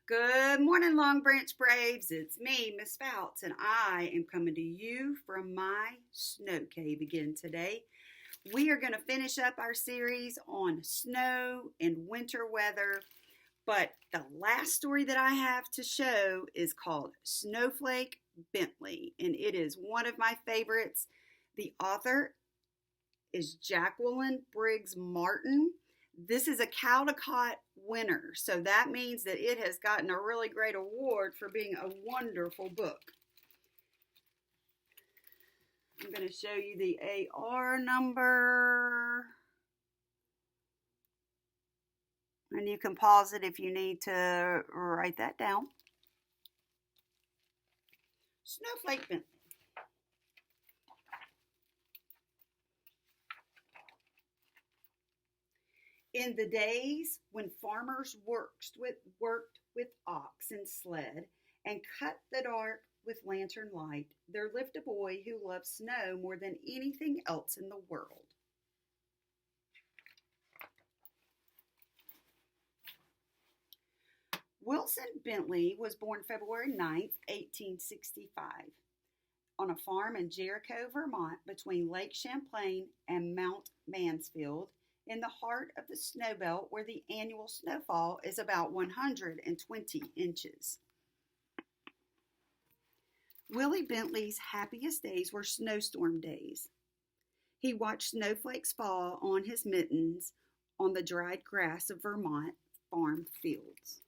Good morning, Long Branch Braves. It's me, Miss Fouts, and I am coming to you from my snow cave again today. We are going to finish up our series on snow and winter weather, but the last story that I have to show is called Snowflake Bentley, and it is one of my favorites. The author is Jacqueline Briggs Martin. This is a Caldecott winner, so that means that it has gotten a really great award for being a wonderful book. I'm going to show you the AR number, and you can pause it if you need to write that down. Snowflake Bentley. In the days when farmers worked with ox and sled and cut the dark with lantern light, there lived a boy who loved snow more than anything else in the world. Wilson Bentley was born February 9th, 1865, on a farm in Jericho, Vermont, between Lake Champlain and Mount Mansfield, in the heart of the snow belt where the annual snowfall is about 120 inches. Willie Bentley's happiest days were snowstorm days. He watched snowflakes fall on his mittens on the dried grass of Vermont farm fields.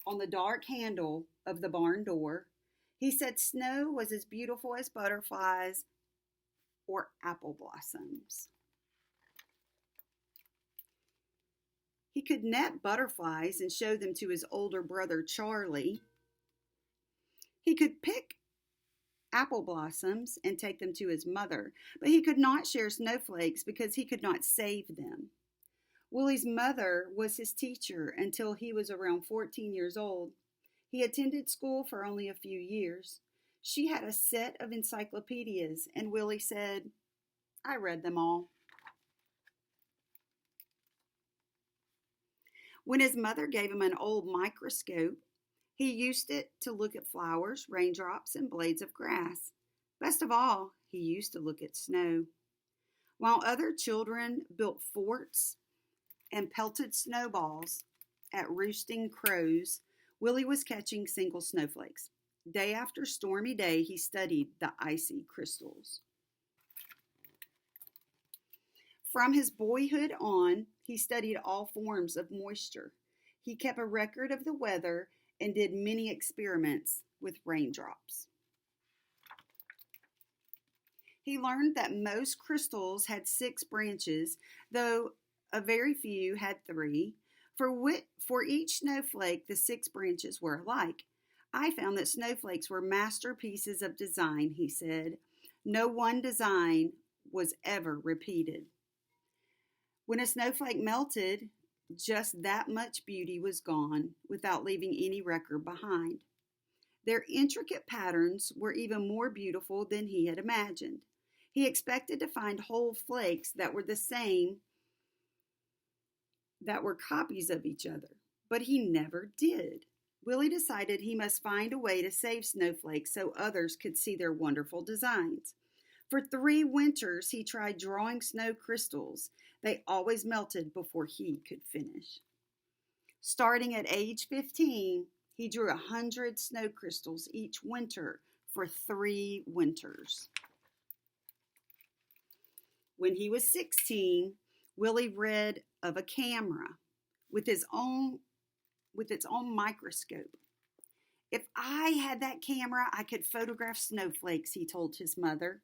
On the dark handle of the barn door, he said snow was as beautiful as butterflies or apple blossoms. He could net butterflies and show them to his older brother, Charlie. He could pick apple blossoms and take them to his mother, but he could not share snowflakes because he could not save them. Willie's mother was his teacher until he was around 14 years old. He attended school for only a few years. She had a set of encyclopedias, and Willie said, "I read them all." When his mother gave him an old microscope, he used it to look at flowers, raindrops, and blades of grass. Best of all, he used to look at snow. While other children built forts and pelted snowballs at roosting crows, Willie was catching single snowflakes. Day after stormy day, he studied the icy crystals. From his boyhood on, he studied all forms of moisture. He kept a record of the weather and did many experiments with raindrops. He learned that most crystals had 6 branches, though a very few had 3. For each snowflake, the 6 branches were alike. "I found that snowflakes were masterpieces of design," he said. "No one design was ever repeated." When a snowflake melted, just that much beauty was gone without leaving any record behind. Their intricate patterns were even more beautiful than he had imagined. He expected to find whole flakes that were the same, that were copies of each other, but he never did. Willie decided he must find a way to save snowflakes so others could see their wonderful designs. For 3 winters, he tried drawing snow crystals. They always melted before he could finish. Starting at age 15, he drew 100 snow crystals each winter for 3 winters. When he was 16, Willie read of a camera with its own microscope. "If I had that camera, I could photograph snowflakes," he told his mother.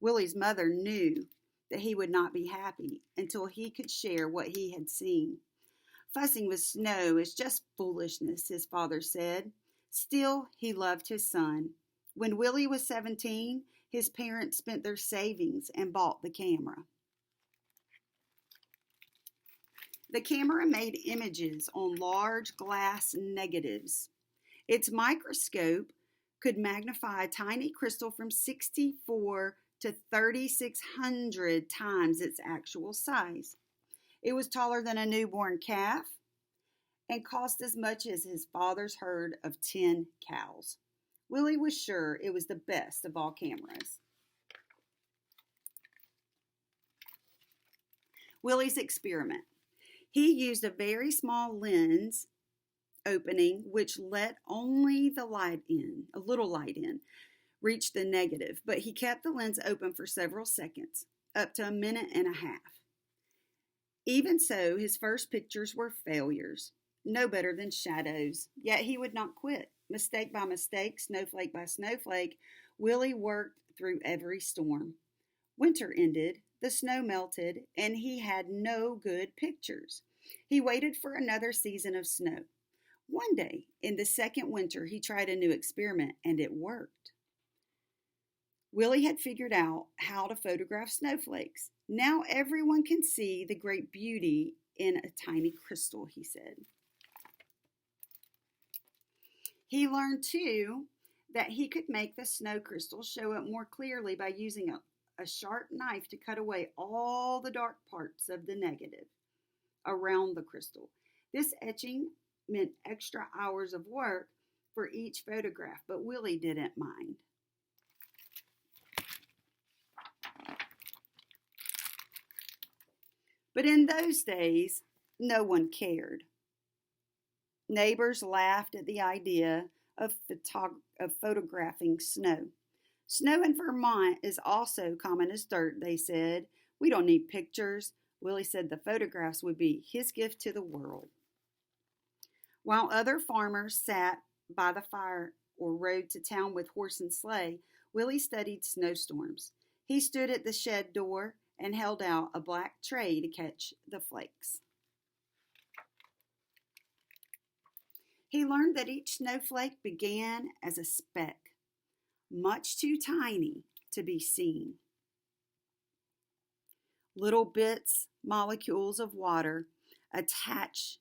Willie's mother knew that he would not be happy until he could share what he had seen. "Fussing with snow is just foolishness," his father said. Still, he loved his son. When Willie was 17, his parents spent their savings and bought the camera. The camera made images on large glass negatives. Its microscope could magnify a tiny crystal from 64 to 3,600 times its actual size. It was taller than a newborn calf and cost as much as his father's herd of 10 cows. Willie was sure it was the best of all cameras. Willie's experiment. He used a very small lens opening which let only the light in, a little light in, reach the negative, but he kept the lens open for several seconds, up to a minute and a half. Even so, his first pictures were failures, no better than shadows, yet he would not quit. Mistake by mistake, snowflake by snowflake, Willie worked through every storm. Winter ended, the snow melted, and he had no good pictures. He waited for another season of snow. One day, in the second winter, he tried a new experiment, and it worked. Willie had figured out how to photograph snowflakes. Now everyone can see the great beauty in a tiny crystal, he said. He learned, too, that he could make the snow crystal show up more clearly by using a sharp knife to cut away all the dark parts of the negative around the crystal. This etching meant extra hours of work for each photograph, but Willie didn't mind. But in those days, no one cared. Neighbors laughed at the idea of photographing snow. Snow in Vermont is also common as dirt, they said. We don't need pictures. Willie said the photographs would be his gift to the world. While other farmers sat by the fire or rode to town with horse and sleigh, Willie studied snowstorms. He stood at the shed door and held out a black tray to catch the flakes. He learned that each snowflake began as a speck, much too tiny to be seen. Little bits, molecules of water, attach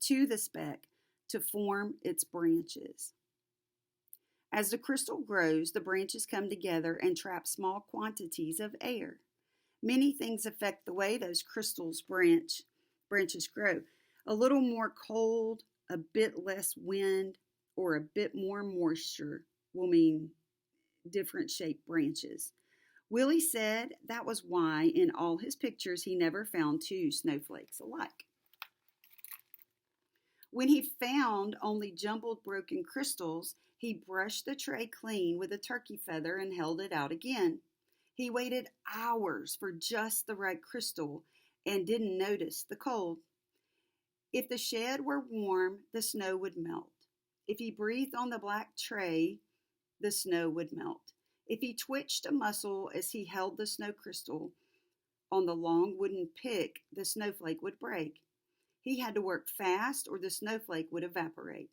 to the speck to form its branches. As the crystal grows, the branches come together and trap small quantities of air. Many things affect the way those crystals branches grow. A little more cold, a bit less wind, or a bit more moisture will mean different shaped branches. Willie said that was why in all his pictures he never found two snowflakes alike. When he found only jumbled broken crystals, he brushed the tray clean with a turkey feather and held it out again. He waited hours for just the right crystal and didn't notice the cold. If the shed were warm, the snow would melt. If he breathed on the black tray, the snow would melt. If he twitched a muscle as he held the snow crystal on the long wooden pick, the snowflake would break. He had to work fast or the snowflake would evaporate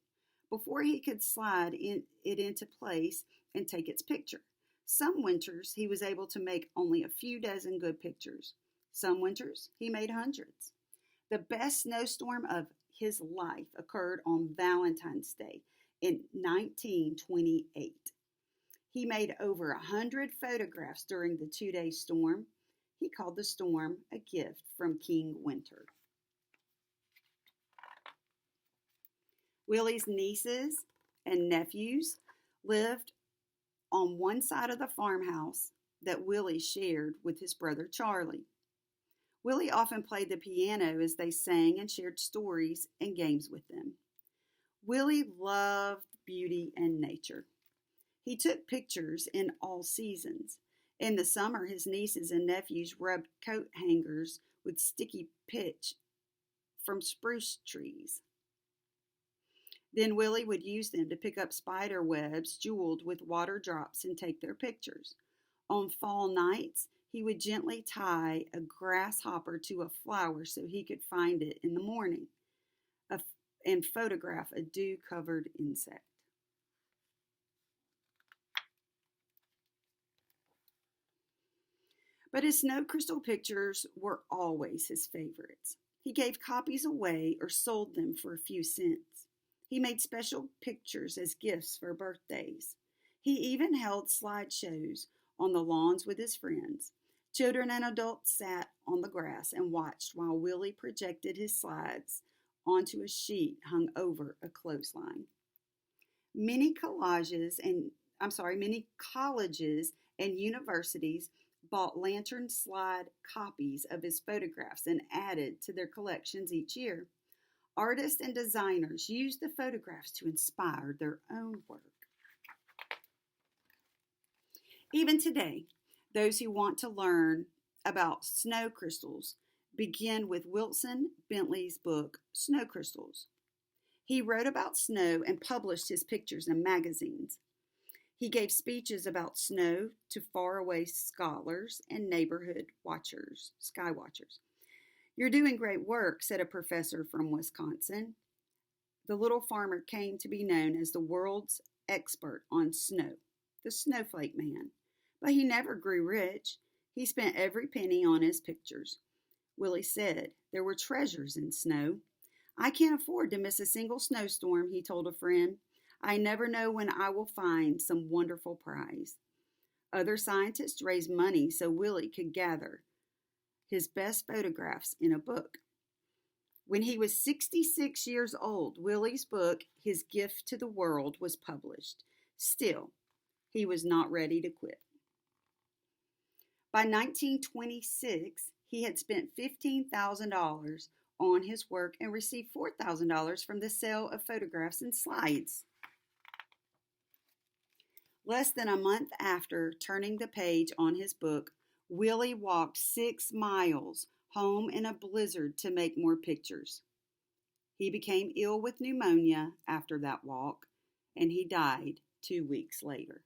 before he could slide it into place and take its picture. Some winters he was able to make only a few dozen good pictures. Some winters he made hundreds. The best snowstorm of his life occurred on Valentine's Day in 1928. He made over 100 photographs during the 2-day storm. He called the storm a gift from King Winter. Willie's nieces and nephews lived on one side of the farmhouse that Willie shared with his brother Charlie. Willie often played the piano as they sang and shared stories and games with them. Willie loved beauty and nature. He took pictures in all seasons. In the summer, his nieces and nephews rubbed coat hangers with sticky pitch from spruce trees. Then Willie would use them to pick up spider webs jeweled with water drops and take their pictures. On fall nights, he would gently tie a grasshopper to a flower so he could find it in the morning and photograph a dew-covered insect. But his snow crystal pictures were always his favorites. He gave copies away or sold them for a few cents. He made special pictures as gifts for birthdays. He even held slideshows on the lawns with his friends. Children and adults sat on the grass and watched while Willie projected his slides onto a sheet hung over a clothesline. Many many colleges and universities bought lantern slide copies of his photographs and added to their collections each year. Artists and designers used the photographs to inspire their own work. Even today, those who want to learn about snow crystals begin with Wilson Bentley's book, Snow Crystals. He wrote about snow and published his pictures in magazines. He gave speeches about snow to faraway scholars and neighborhood sky watchers. "You're doing great work," said a professor from Wisconsin. The little farmer came to be known as the world's expert on snow, the Snowflake Man. But he never grew rich. He spent every penny on his pictures. Willie said there were treasures in snow. "I can't afford to miss a single snowstorm," he told a friend. "I never know when I will find some wonderful prize." Other scientists raised money so Willie could gather his best photographs in a book. When he was 66 years old, Willie's book, His Gift to the World, was published. Still, he was not ready to quit. By 1926, he had spent $15,000 on his work and received $4,000 from the sale of photographs and slides. Less than a month after turning the page on his book, Willie walked 6 miles home in a blizzard to make more pictures. He became ill with pneumonia after that walk, and he died 2 weeks later.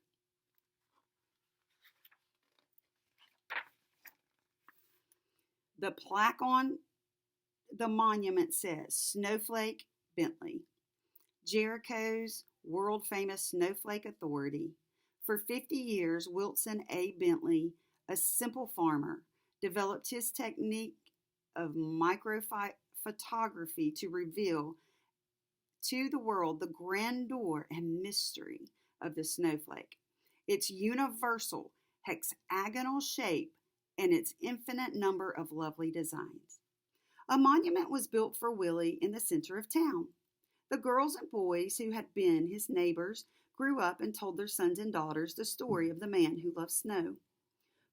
The plaque on the monument says, "Snowflake Bentley, Jericho's world-famous Snowflake Authority." For 50 years, Wilson A. Bentley, a simple farmer, developed his technique of microphotography to reveal to the world the grandeur and mystery of the snowflake, its universal hexagonal shape, and its infinite number of lovely designs. A monument was built for Willie in the center of town. The girls and boys who had been his neighbors grew up and told their sons and daughters the story of the man who loved snow.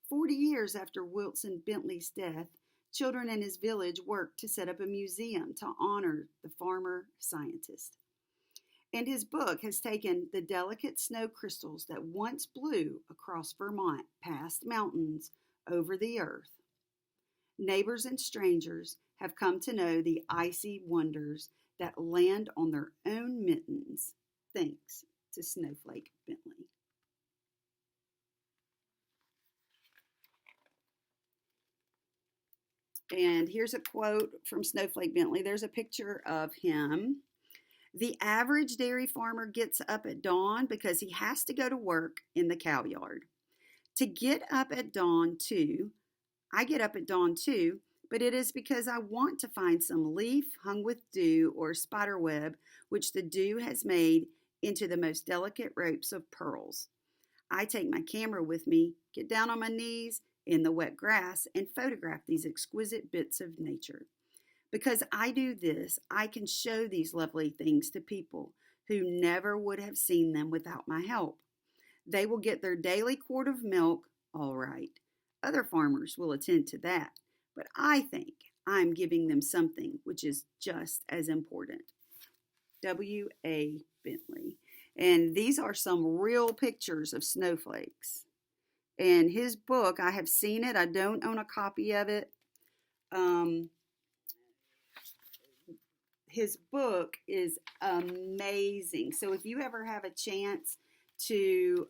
40 years after Wilson Bentley's death, children in his village worked to set up a museum to honor the farmer scientist. And his book has taken the delicate snow crystals that once blew across Vermont, past mountains, over the earth. Neighbors and strangers have come to know the icy wonders that land on their own mittens, thanks to Snowflake Bentley. And here's a quote from Snowflake Bentley. There's a picture of him. "The average dairy farmer gets up at dawn because he has to go to work in the cow yard. To get up at dawn too, I get up at dawn too, but it is because I want to find some leaf hung with dew or spider web, which the dew has made into the most delicate ropes of pearls. I take my camera with me, get down on my knees in the wet grass, and photograph these exquisite bits of nature. Because I do this, I can show these lovely things to people who never would have seen them without my help. They will get their daily quart of milk, all right. Other farmers will attend to that, but I think I'm giving them something which is just as important." W.A. Bentley. And these are some real pictures of snowflakes. And his book, I have seen it. I don't own a copy of it. His book is amazing. So if you ever have a chance to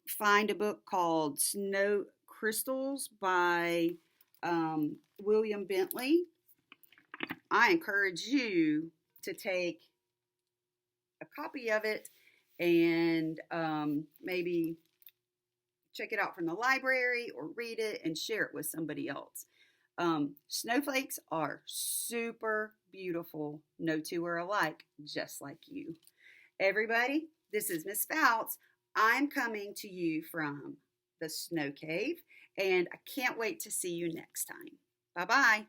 find a book called Snow Crystals by William Bentley, I encourage you to take a copy of it and maybe check it out from the library or read it and share it with somebody else. Snowflakes are super beautiful. No two are alike, just like you. Everybody, this is Miss Fouts. I'm coming to you from the Snow Cave, and I can't wait to see you next time. Bye-bye.